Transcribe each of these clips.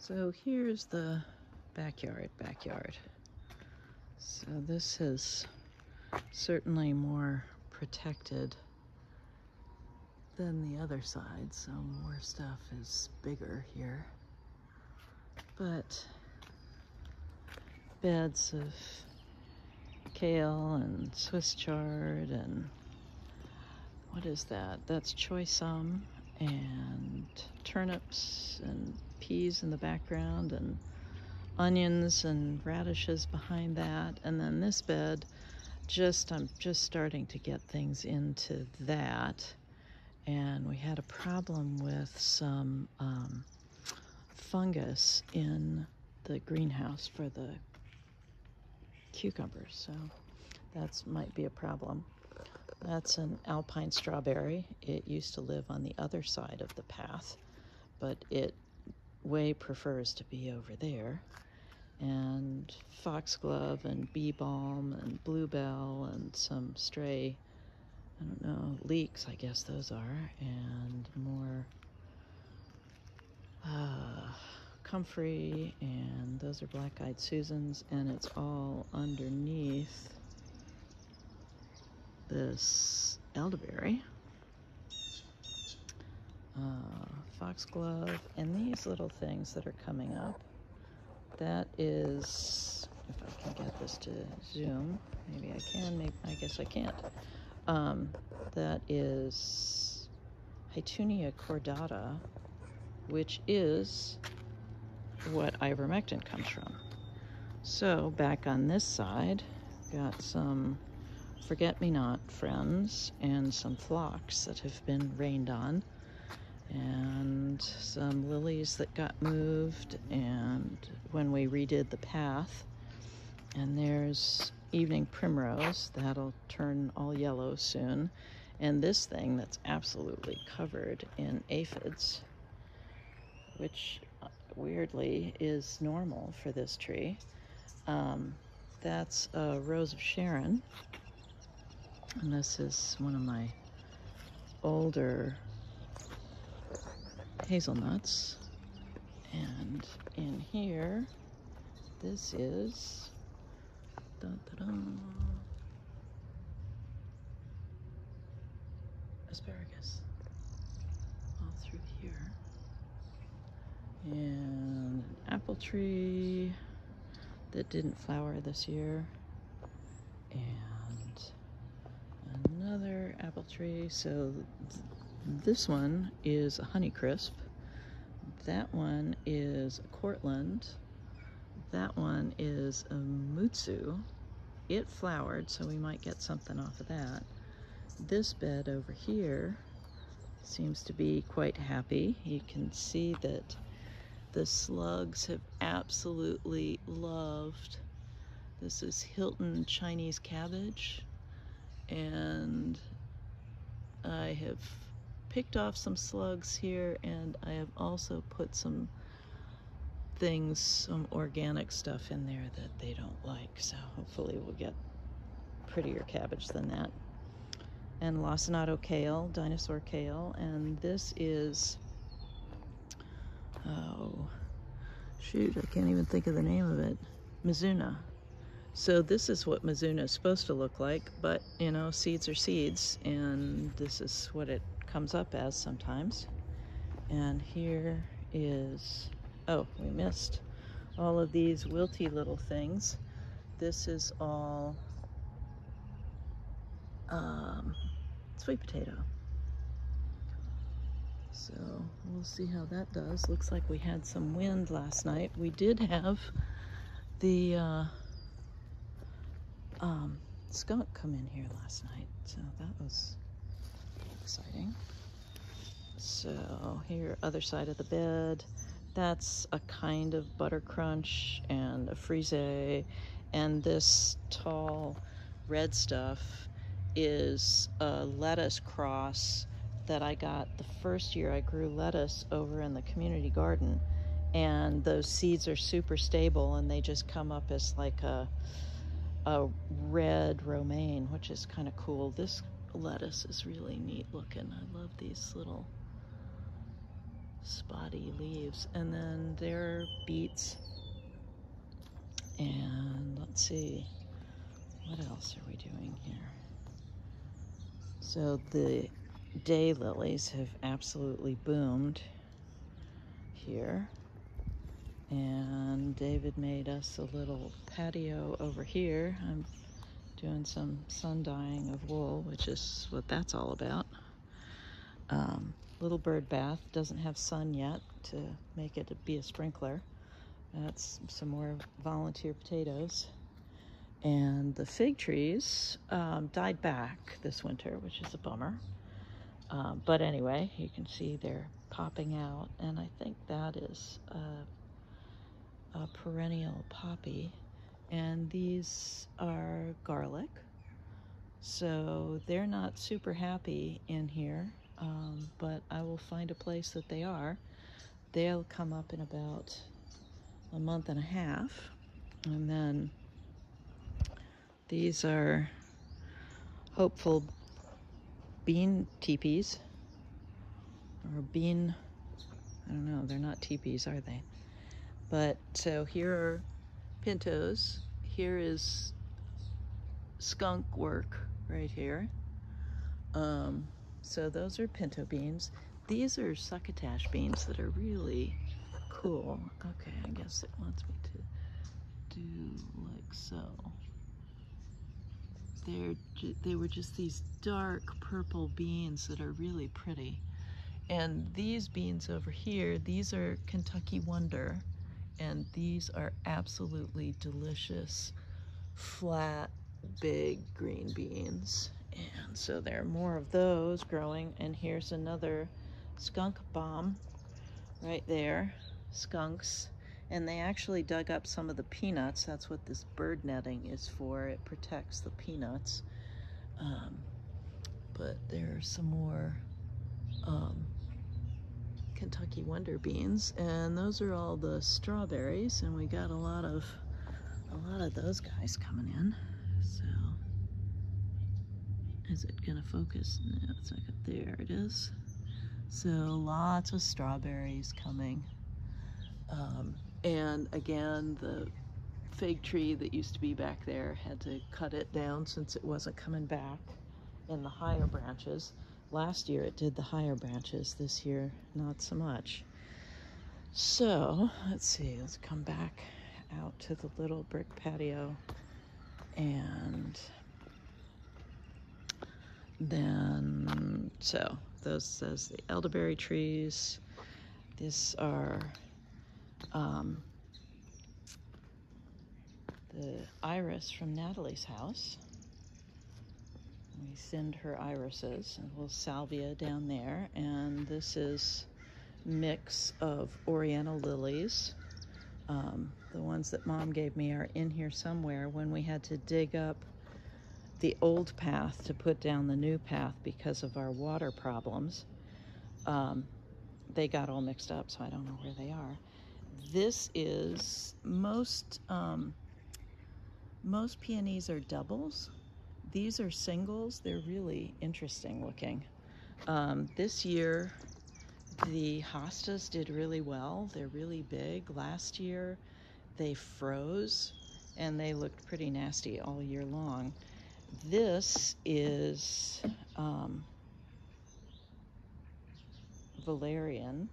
So here's the backyard. So this is certainly more protected than the other side, so more stuff is bigger here. But beds of kale and Swiss chard and what is that? That's choy sum, and turnips and peas in the background, and onions and radishes behind that. And then this bed, I'm just starting to get things into that. And we had a problem with some fungus in the greenhouse for the cucumbers, so that might be a problem. That's an alpine strawberry. It used to live on the other side of the path, but it way prefers to be over there. And foxglove and bee balm and bluebell and some stray, I don't know, leeks, I guess those are, and more comfrey, and those are black-eyed Susans, and it's all underneath this elderberry, foxglove, and these little things that are coming up. That is, if I can get this to zoom, maybe I can, I guess I can't. That is Hytunia cordata, which is what ivermectin comes from. So back on this side, got some forget-me-not friends and some phlox that have been rained on, and some lilies that got moved and when we redid the path. And there's evening primrose that'll turn all yellow soon, and this thing that's absolutely covered in aphids, which weirdly is normal for this tree. That's a Rose of Sharon, and this is one of my older hazelnuts. And in here, this is asparagus all through here, and an apple tree that didn't flower this year, and another apple tree. So this one is a Honeycrisp, that one is a Cortland, that one is a Mutsu. It flowered, so we might get something off of that. This bed over here seems to be quite happy. You can see that the slugs have absolutely loved. This is Hilton Chinese cabbage, and I have picked off some slugs here, and I have also put some things, some organic stuff in there that they don't like, so hopefully we'll get prettier cabbage than that. And lacinato kale, dinosaur kale, and this is, oh shoot, I can't even think of the name of it, Mizuna. So this is what Mizuna is supposed to look like, but you know, seeds are seeds, and this is what it comes up as sometimes. And here is, oh, we missed all of these wilty little things. This is all sweet potato. So we'll see how that does. Looks like we had some wind last night. We did have the skunk come in here last night, so that was exciting. So here, other side of the bed, that's a kind of butter crunch and a frise, and this tall red stuff is a lettuce cross that I got the first year I grew lettuce over in the community garden, and those seeds are super stable, and they just come up as like a red romaine, which is kind of cool. This lettuce is really neat looking. I love these little spotty leaves. And then there are beets. And let's see, what else are we doing here? So the daylilies have absolutely boomed here. And David made us a little patio over here. I'm doing some sun dyeing of wool, which is what that's all about. Little bird bath, doesn't have sun yet to make it be a sprinkler. That's some more volunteer potatoes. And the fig trees died back this winter, which is a bummer. But anyway, you can see they're popping out, and I think that is a perennial poppy. And these are garlic. So they're not super happy in here, but I will find a place that they are. They'll come up in about a month and a half. And then these are hopeful bean teepees, or bean, I don't know, they're not teepees, are they? But so here are pintos. Here is skunk work right here. So those are pinto beans. These are succotash beans that are really cool. Okay, I guess it wants me to do like so. They were just these dark purple beans that are really pretty. And these beans over here, these are Kentucky Wonder, and these are absolutely delicious, flat, big green beans. And so there are more of those growing. And here's another skunk bomb right there, skunks. And they actually dug up some of the peanuts. That's what this bird netting is for. It protects the peanuts. But there are some more Kentucky Wonder beans, and those are all the strawberries, and we got a lot of those guys coming in. So is it gonna focus? No, it's not. There it is. So lots of strawberries coming. And again, the fig tree that used to be back there had to cut it down since it wasn't coming back in the higher branches. Last year it did the higher branches, this year not so much. So let's see, let's come back out to the little brick patio, and then so those the elderberry trees. These are the iris from Natalie's house. We send her irises, and we'll salvia down there. And this is mix of oriental lilies. The ones that Mom gave me are in here somewhere. When we had to dig up the old path to put down the new path because of our water problems, they got all mixed up, so I don't know where they are. This is most peonies are doubles. These are singles. They're really interesting looking. This year, the hostas did really well. They're really big. Last year, they froze, and they looked pretty nasty all year long. This is valerian.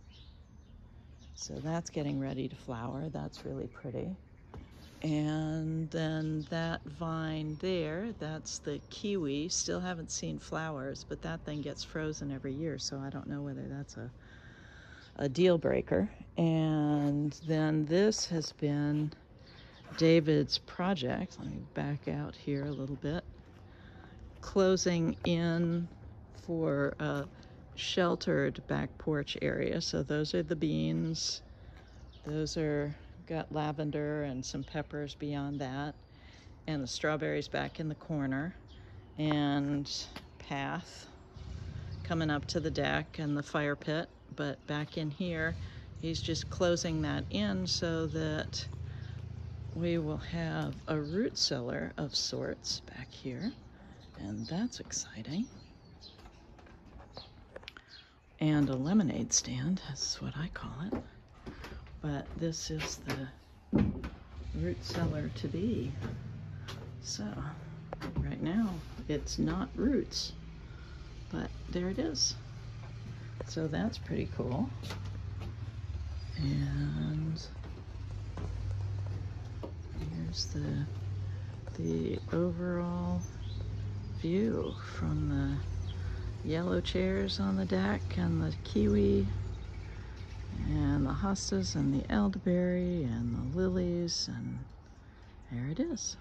So that's getting ready to flower. That's really pretty. And then that vine there, that's the kiwi. Still haven't seen flowers, but that thing gets frozen every year, so I don't know whether that's a deal breaker. And then this has been David's project. Let me back out here a little bit. Closing in for a sheltered back porch area. So those are the beans. Those are got lavender and some peppers beyond that, and the strawberries back in the corner, and path coming up to the deck and the fire pit. But back in here, he's just closing that in so that we will have a root cellar of sorts back here, and that's exciting. and a lemonade stand. That's what I call it. But this is the root cellar to be. So right now it's not roots, but there it is. So that's pretty cool. And here's the overall view from the yellow chairs on the deck and the kiwi and the hostas and the elderberry and the lilies, and there it is.